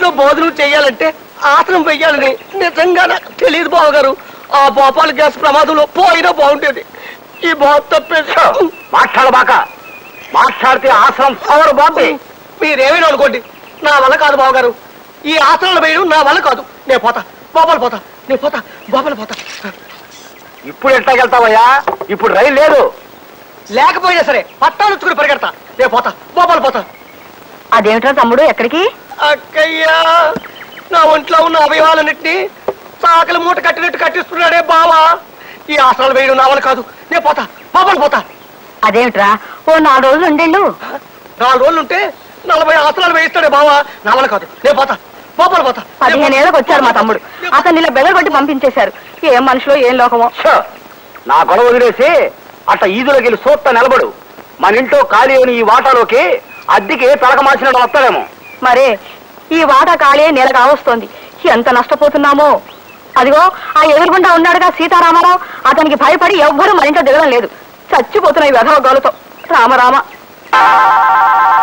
ఇంట్లో భోజనం చెయ్యాలంటే ఆసనం వెయ్యాలని నిజంగా నాకు తెలియదు బావగారు. ఆ భోపాల్ గ్యాస్ ప్రమాదంలో పోయినా బాగుండేది. ఈ బాబు తప్పేసి మాట్లాడబాక. మాట్లాడితే ఆసనం పవర్ బాబే. మీరేమైనా అనుకోండి, నా వల్ల కాదు బావగారు. ఈ ఆసనాలు వేయడం నా వల్ల కాదు. నేను పోతా, బాబాలు పోతా, నేను పోతా, బాబాలు పోతా. ఇప్పుడు ఎట్లాగెళ్తావయ్యా? ఇప్పుడు రైలు లేదు. లేకపోయినా సరే పట్టాలు వచ్చుకుని పరిగెడతా. నేను పోతా, బాబాలు పోతా. అదేమిట్రా తమ్ముడు, ఎక్కడికి? అక్కయ్యా, నా ఒంట్లో ఉన్న అవయవాలన్నింటినీ చాకలి మూట కట్టినట్టు కట్టిస్తున్నాడే బావా. ఈ ఆసనాలు వేయడం నా వల్ల కాదు. నేను పోతా, బాబాలు పోతా. అదేమిట్రా, ఓ 4 రోజులు ఉండేళ్ళు. 4 రోజులు ఉంటే 40 ఆసనాలు వేయిస్తాడే బావా. నా వల్ల కాదు. నేను పోతా, బాబాలు పోతా. 15 ఏళ్ళకి వచ్చారు మా తమ్ముడు. అతన్ని ఇలా బెదరగొట్టి పంపించేశారు. ఏం మనుషులో ఏం లోకమో. నా గొడవ వదిలేసి అట్లా ఈదులోకి వెళ్ళి సూత్త నిలబడు. మన ఇంట్లో ఖాళీ అయిన ఈ వాటాలోకి అద్దెకి తలక మార్చినట్టు వస్తాడేమో. మరే ఈ వాటా ఖాళీ నెల కావస్తోంది. ఎంత నష్టపోతున్నామో. అదిగో ఆ ఎదురుగుండా ఉన్నాడుగా సీతారామారావు. అతనికి భయపడి ఎవ్వరూ మరింత దిగడం లేదు. చచ్చిపోతున్నాయి వెధవ గోలతో. రామరామ.